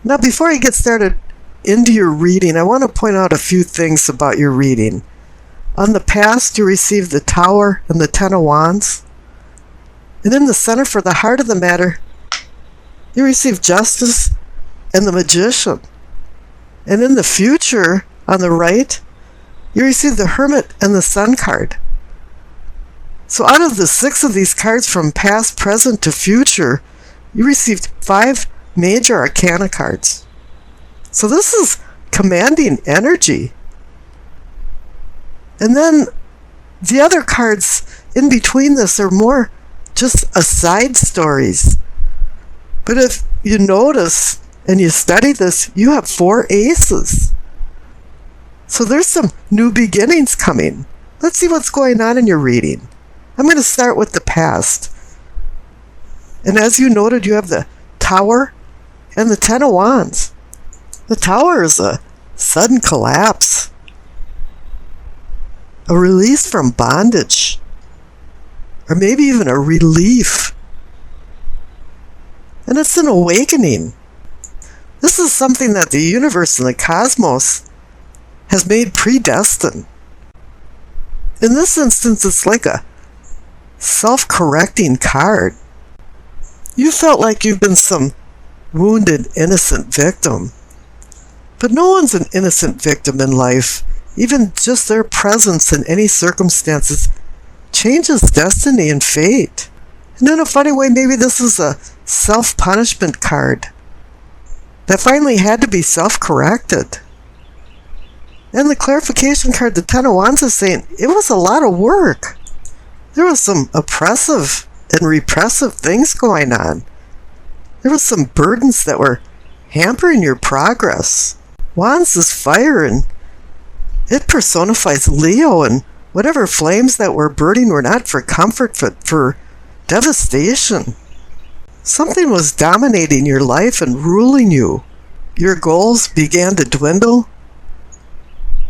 Now, before you get started into your reading, I want to point out a few things about your reading. On the past, you received the Tower and the Ten of Wands. And in the center, for the heart of the matter, you received Justice and the Magician. And in the future, on the right, you received the Hermit and the Sun card. So out of the 6 of these cards from past, present to future, you received 5 major arcana cards. So this is commanding energy. And then the other cards in between this are more just aside stories. But if you notice and you study this, you have 4 aces. So there's some new beginnings coming. Let's see what's going on in your reading. I'm going to start with the past. And as you noted, you have the Tower and the Ten of Wands. The Tower is a sudden collapse, a release from bondage, or maybe even a relief. And it's an awakening. This is something that the universe and the cosmos has made predestined. In this instance, it's like a self-correcting card. You felt like you've been some wounded, innocent victim. But no one's an innocent victim in life. Even just their presence in any circumstances changes destiny and fate. And in a funny way, maybe this is a self-punishment card that finally had to be self-corrected. And the clarification card, the Ten of Wands, is saying it was a lot of work. There was some oppressive and repressive things going on. There was some burdens that were hampering your progress. Wands is fire, and it personifies Leo, and whatever flames that were burning were not for comfort, but for devastation. Something was dominating your life and ruling you. Your goals began to dwindle,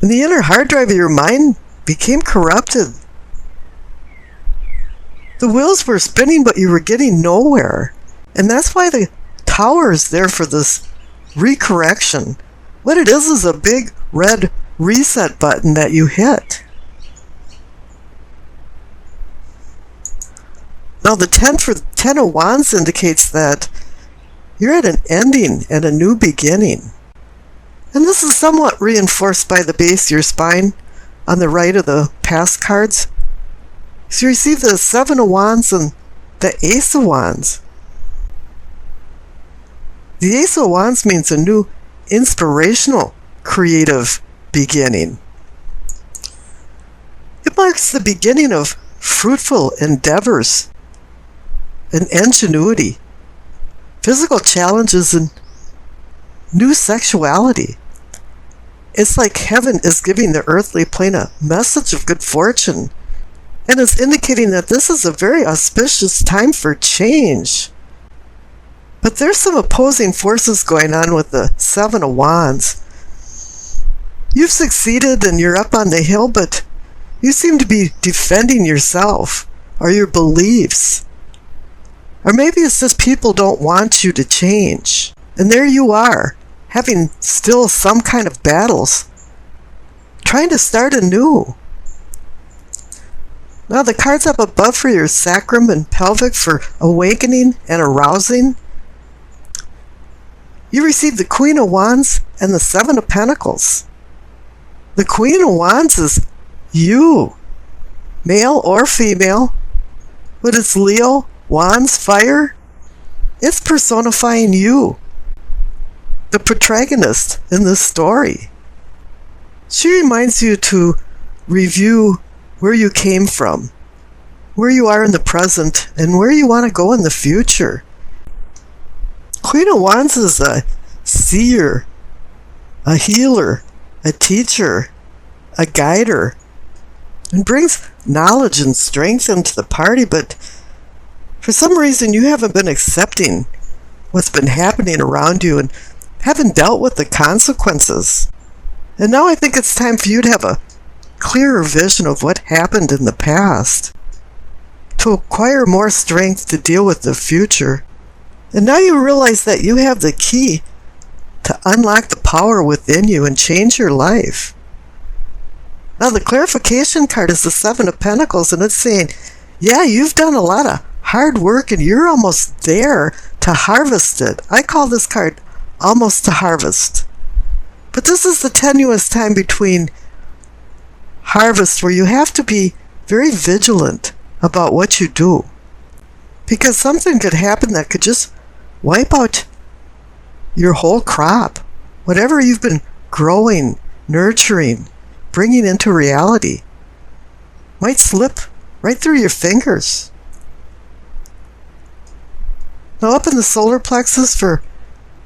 and the inner hard drive of your mind became corrupted. The wheels were spinning, but you were getting nowhere. And that's why the Tower is there, for this recorrection. What it is a big red reset button that you hit. Now the Ten of Wands indicates that you're at an ending and a new beginning. And this is somewhat reinforced by the base of your spine on the right of the past cards. So you receive the Seven of Wands and the Ace of Wands. The Ace of Wands means a new inspirational, creative beginning. It marks the beginning of fruitful endeavors and ingenuity, physical challenges, and new sexuality. It's like heaven is giving the earthly plane a message of good fortune, and is indicating that this is a very auspicious time for change. But there's some opposing forces going on with the Seven of Wands. You've succeeded and you're up on the hill, but you seem to be defending yourself or your beliefs. Or maybe it's just people don't want you to change. And there you are, having still some kind of battles, trying to start anew. Now the cards up above for your sacrum and pelvic for awakening and arousing. You receive the Queen of Wands and the Seven of Pentacles. The Queen of Wands is you, male or female, but it's Leo, Wands, fire. It's personifying you, the protagonist in this story. She reminds you to review where you came from, where you are in the present, and where you want to go in the future. Queen of Wands is a seer, a healer, a teacher, a guider, and brings knowledge and strength into the party, but for some reason you haven't been accepting what's been happening around you and haven't dealt with the consequences. And now I think it's time for you to have a clearer vision of what happened in the past, to acquire more strength to deal with the future. And now you realize that you have the key to unlock the power within you and change your life. Now the clarification card is the Seven of Pentacles, and it's saying, yeah, you've done a lot of hard work and you're almost there to harvest it. I call this card almost to harvest. But this is the tenuous time between harvest where you have to be very vigilant about what you do. Because something could happen that could just wipe out your whole crop. Whatever you've been growing, nurturing, bringing into reality might slip right through your fingers. Now up in the solar plexus for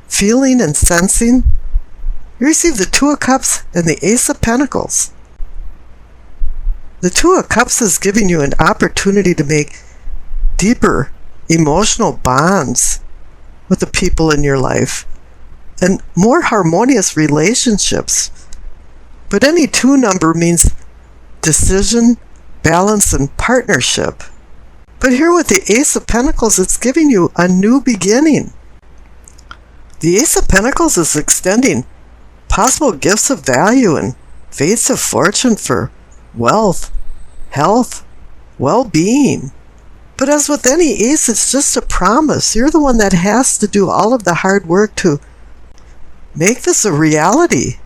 feeling and sensing, you receive the Two of Cups and the Ace of Pentacles. The Two of Cups is giving you an opportunity to make deeper emotional bonds with the people in your life and more harmonious relationships. But any 2 number means decision, balance, and partnership. But here with the Ace of Pentacles, it's giving you a new beginning. The Ace of Pentacles is extending possible gifts of value and fates of fortune for wealth, health, well-being. But as with any ace, it's just a promise. You're the one that has to do all of the hard work to make this a reality.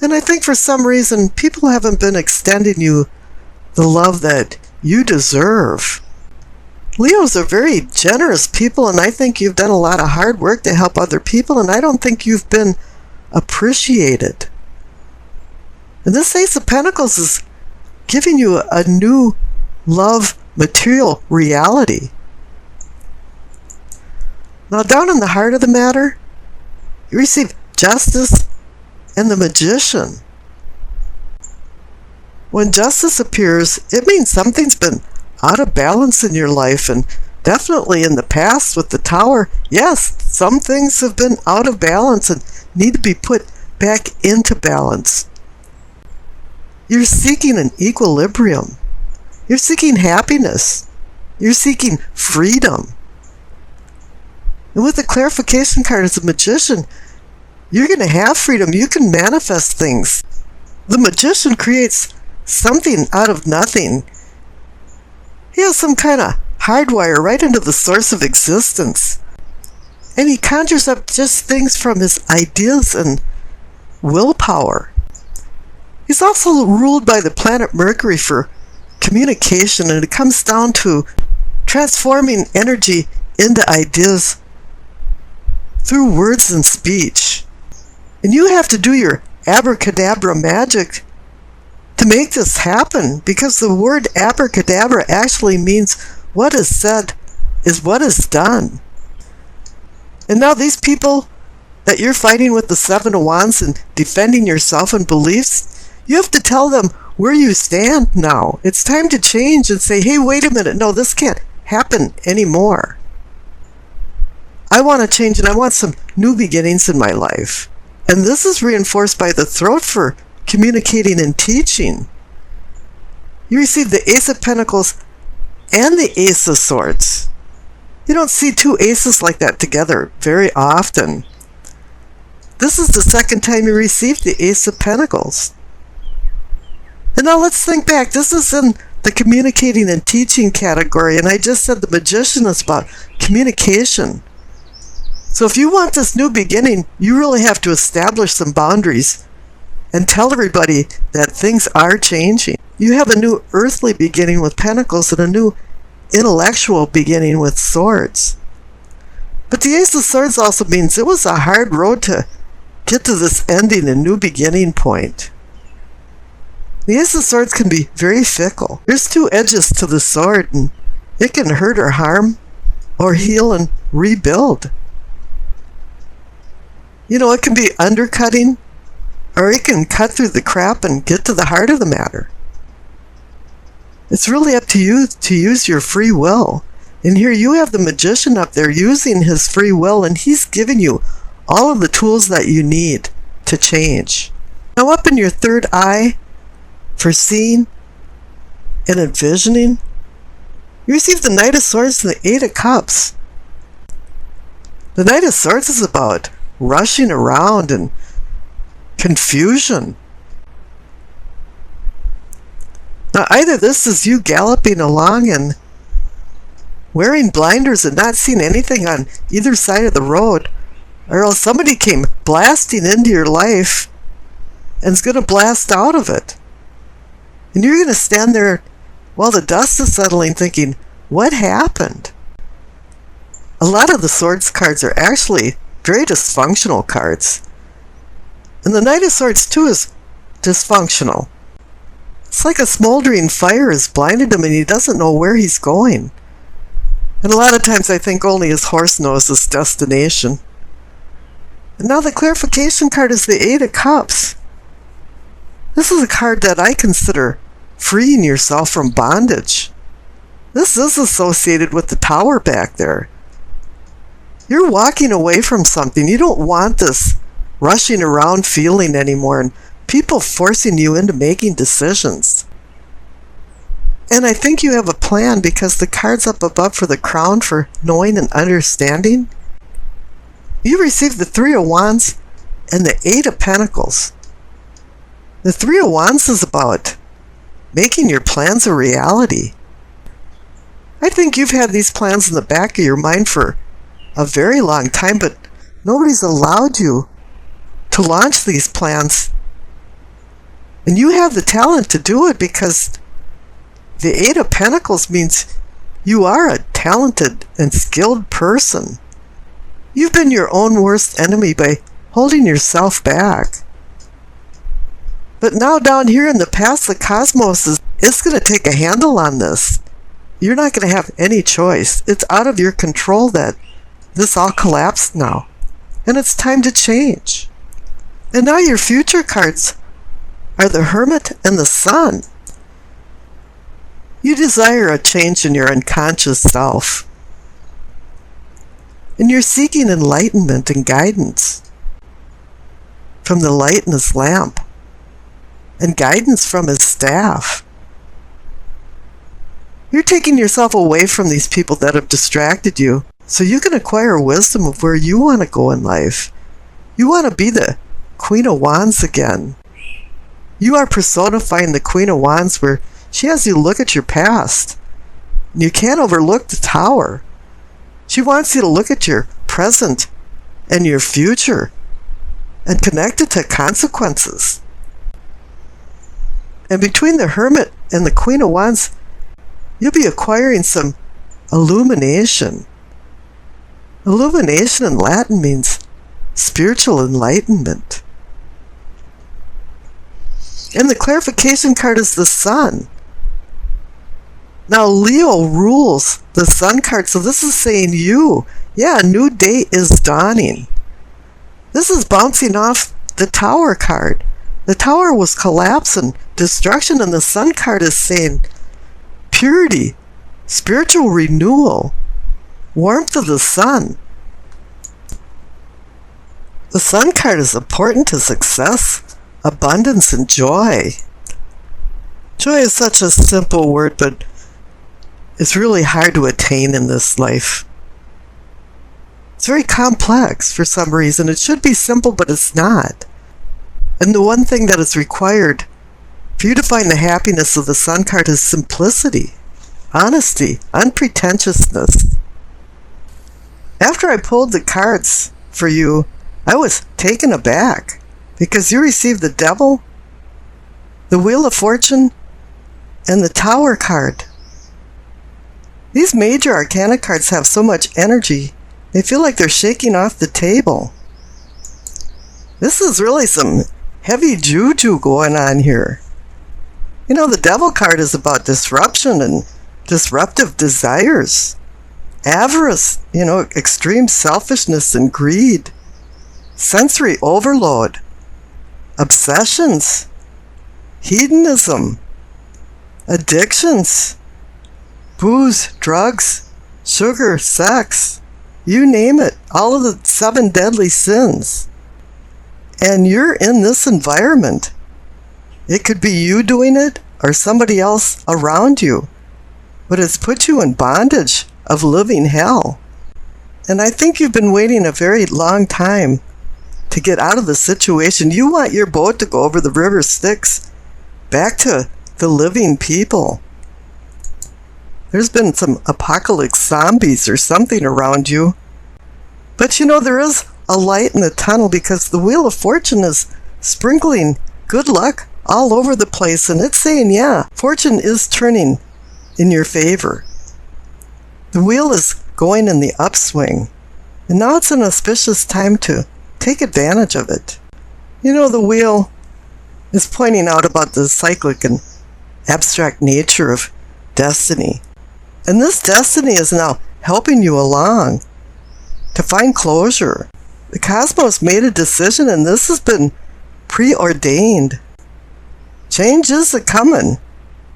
And I think for some reason, people haven't been extending you the love that you deserve. Leos are very generous people, and I think you've done a lot of hard work to help other people, and I don't think you've been appreciated. And this Ace of Pentacles is giving you a new love material reality. Now down in the heart of the matter, you receive Justice and the Magician. When Justice appears, it means something's been out of balance in your life, and definitely in the past with the Tower, yes, some things have been out of balance and need to be put back into balance. You're seeking an equilibrium. You're seeking happiness. You're seeking freedom. And with the clarification card as a magician, you're going to have freedom. You can manifest things. The magician creates something out of nothing. He has some kind of hardwire right into the source of existence. And he conjures up just things from his ideas and willpower. He's also ruled by the planet Mercury for communication, and it comes down to transforming energy into ideas through words and speech. And you have to do your abracadabra magic to make this happen, because the word abracadabra actually means what is said is what is done. And now these people that you're fighting with the Seven of Wands and defending yourself and beliefs, you have to tell them where you stand now. It's time to change and say, hey, wait a minute, no, this can't happen anymore. I want to change, and I want some new beginnings in my life. And this is reinforced by the throat for communicating and teaching. You receive the Ace of Pentacles and the Ace of Swords. You don't see two aces like that together very often. This is the second time you received the Ace of Pentacles. And now let's think back. This is in the communicating and teaching category, and I just said the Magician is about communication. So if you want this new beginning, you really have to establish some boundaries and tell everybody that things are changing. You have a new earthly beginning with Pentacles and a new intellectual beginning with Swords. But the Ace of Swords also means it was a hard road to get to this ending and new beginning point. The Ace of Swords can be very fickle. There's two edges to the sword, and it can hurt or harm or heal and rebuild. You know, it can be undercutting, or it can cut through the crap and get to the heart of the matter. It's really up to you to use your free will. And here you have the Magician up there using his free will, and he's giving you all of the tools that you need to change. Now up in your third eye, for seeing and envisioning, you receive the Knight of Swords and the Eight of Cups. The Knight of Swords is about rushing around and confusion. Now, either this is you galloping along and wearing blinders and not seeing anything on either side of the road, or else somebody came blasting into your life and is going to blast out of it. And you're going to stand there while the dust is settling thinking, what happened? A lot of the Swords cards are actually very dysfunctional cards. And the Knight of Swords too is dysfunctional. It's like a smoldering fire has blinded him and he doesn't know where he's going. And a lot of times I think only his horse knows his destination. And now the clarification card is the Eight of Cups. This is a card that I consider freeing yourself from bondage. This is associated with the Tower back there. You're walking away from something. You don't want this rushing around feeling anymore and people forcing you into making decisions. And I think you have a plan because the cards up above for the Crown for knowing and understanding. You received the Three of Wands and the Eight of Pentacles. The Three of Wands is about making your plans a reality. I think you've had these plans in the back of your mind for a very long time, but nobody's allowed you to launch these plans. And you have the talent to do it because the Eight of Pentacles means you are a talented and skilled person. You've been your own worst enemy by holding yourself back. But now down here in the past, the cosmos is going to take a handle on this. You're not going to have any choice. It's out of your control that this all collapsed now. And it's time to change. And now your future cards are the Hermit and the Sun. You desire a change in your unconscious self. And you're seeking enlightenment and guidance from the light in his lamp and guidance from his staff. You're taking yourself away from these people that have distracted you so you can acquire wisdom of where you want to go in life. You want to be the Queen of Wands again. You are personifying the Queen of Wands where she has you look at your past. You can't overlook the Tower. She wants you to look at your present and your future and connect it to consequences. And between the Hermit and the Queen of Wands, you'll be acquiring some illumination. Illumination in Latin means spiritual enlightenment. And the clarification card is the Sun. Now Leo rules the Sun card, so this is saying you. Yeah, a new day is dawning. This is bouncing off the Tower card. The Tower was collapse and destruction, and the Sun card is saying purity, spiritual renewal, warmth of the sun. The Sun card is important to success, abundance, and joy. Joy is such a simple word, but it's really hard to attain in this life. It's very complex for some reason. It should be simple, but it's not. And the one thing that is required for you to find the happiness of the Sun card is simplicity, honesty, unpretentiousness. After I pulled the cards for you, I was taken aback because you received the Devil, the Wheel of Fortune, and the Tower card. These major arcana cards have so much energy, they feel like they're shaking off the table. This is really some heavy juju going on here. You know, the Devil card is about disruption and disruptive desires, avarice, extreme selfishness and greed, sensory overload, obsessions, hedonism, addictions, booze, drugs, sugar, sex, you name it, all of the 7 deadly sins. And you're in this environment. It could be you doing it or somebody else around you, but it's put you in bondage of living hell. And I think you've been waiting a very long time to get out of the situation. You want your boat to go over the river Styx back to the living people. There's been some apocalypse zombies or something around you. But there is a light in the tunnel, because the Wheel of Fortune is sprinkling good luck all over the place, and it's saying, yeah, fortune is turning in your favor. The wheel is going in the upswing, and now it's an auspicious time to take advantage of it. The wheel is pointing out about the cyclic and abstract nature of destiny. And this destiny is now helping you along to find closure. The cosmos made a decision, and this has been preordained. Change is a-coming,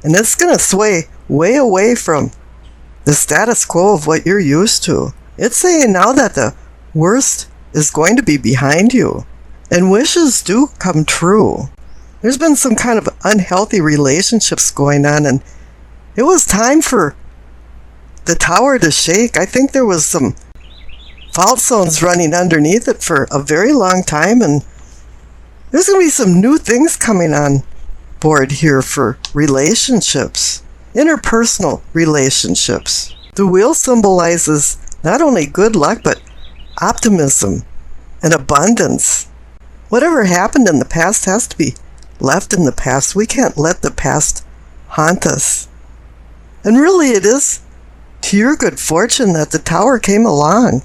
and it's going to sway way away from the status quo of what you're used to. It's saying now that the worst is going to be behind you, and wishes do come true. There's been some kind of unhealthy relationships going on, and it was time for the tower to shake. I think there was some fault zones running underneath it for a very long time, and there's going to be some new things coming on board here for relationships, interpersonal relationships. The wheel symbolizes not only good luck, but optimism and abundance. Whatever happened in the past has to be left in the past. We can't let the past haunt us. And really it is to your good fortune that the tower came along,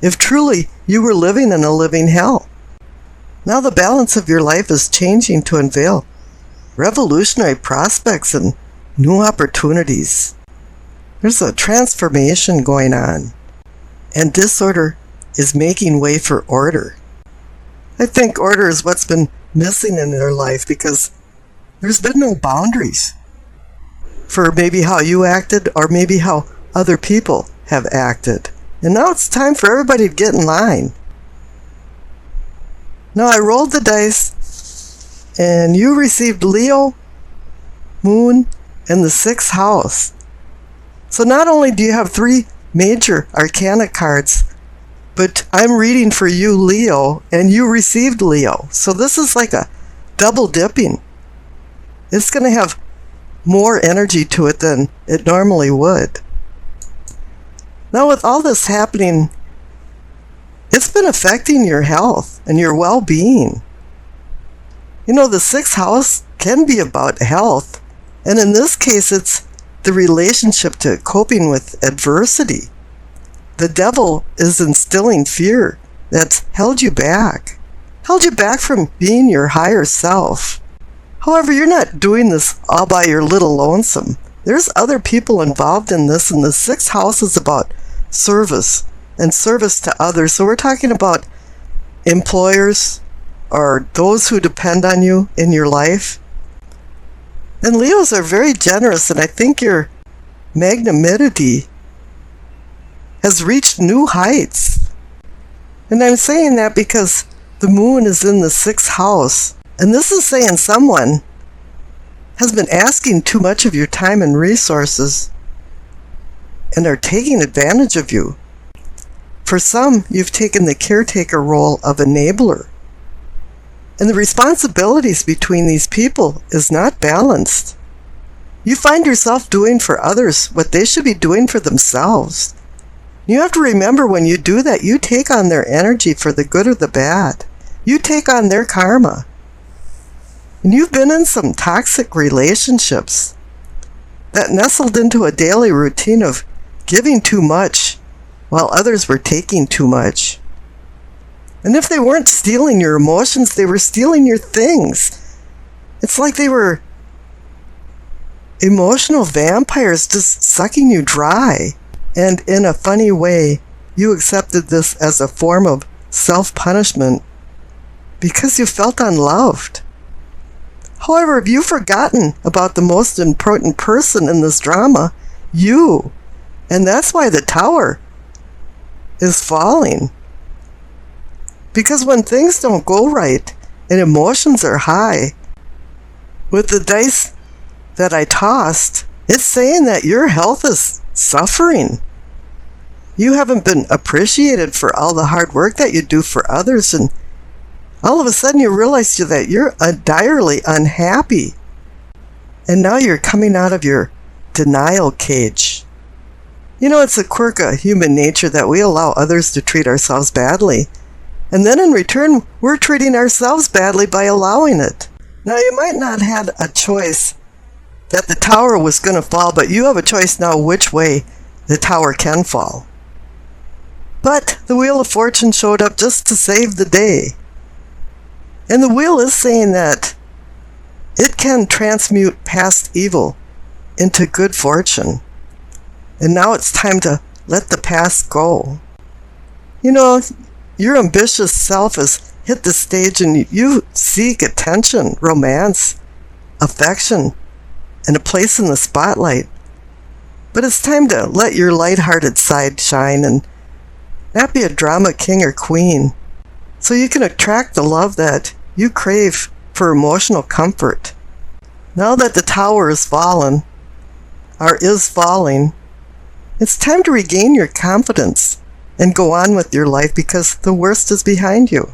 if truly you were living in a living hell. Now the balance of your life is changing to unveil revolutionary prospects and new opportunities. There's a transformation going on, and disorder is making way for order. I think order is what's been missing in your life, because there's been no boundaries for maybe how you acted or maybe how other people have acted. And now it's time for everybody to get in line. Now I rolled the dice, and you received Leo, Moon, and the 6th house. So not only do you have 3 major arcana cards, but I'm reading for you Leo, and you received Leo. So this is like a double dipping. It's going to have more energy to it than it normally would. Now with all this happening, it's been affecting your health and your well-being. The 6th house can be about health, and in this case it's the relationship to coping with adversity. The devil is instilling fear that's held you back from being your higher self. However, you're not doing this all by your little lonesome. There's other people involved in this, and the 6th house is about service and service to others. So we're talking about employers or those who depend on you in your life. And Leos are very generous, and I think your magnanimity has reached new heights. And I'm saying that because the moon is in the 6th house, and this is saying someone has been asking too much of your time and resources and are taking advantage of you. For some, you've taken the caretaker role of enabler, and the responsibilities between these people is not balanced. You find yourself doing for others what they should be doing for themselves. You have to remember, when you do that, you take on their energy for the good or the bad. You take on their karma. And you've been in some toxic relationships that nestled into a daily routine of giving too much while others were taking too much. And if they weren't stealing your emotions, they were stealing your things. It's like they were emotional vampires just sucking you dry. And in a funny way, you accepted this as a form of self-punishment because you felt unloved. However, have you forgotten about the most important person in this drama? You. And that's why the tower is falling. Because when things don't go right and emotions are high, with the dice that I tossed, it's saying that your health is suffering. You haven't been appreciated for all the hard work that you do for others, and all of a sudden you realize that you're direly unhappy. And now you're coming out of your denial cage. You know, it's a quirk of human nature that we allow others to treat ourselves badly. And then in return, we're treating ourselves badly by allowing it. Now, you might not have had a choice that the tower was going to fall, but you have a choice now which way the tower can fall. But the Wheel of Fortune showed up just to save the day. And the wheel is saying that it can transmute past evil into good fortune. And now it's time to let the past go. You know, your ambitious self has hit the stage and you seek attention, romance, affection, and a place in the spotlight. But it's time to let your lighthearted side shine and not be a drama king or queen, so you can attract the love that you crave for emotional comfort. Now that the tower is fallen, or is falling, it's time to regain your confidence and go on with your life because the worst is behind you.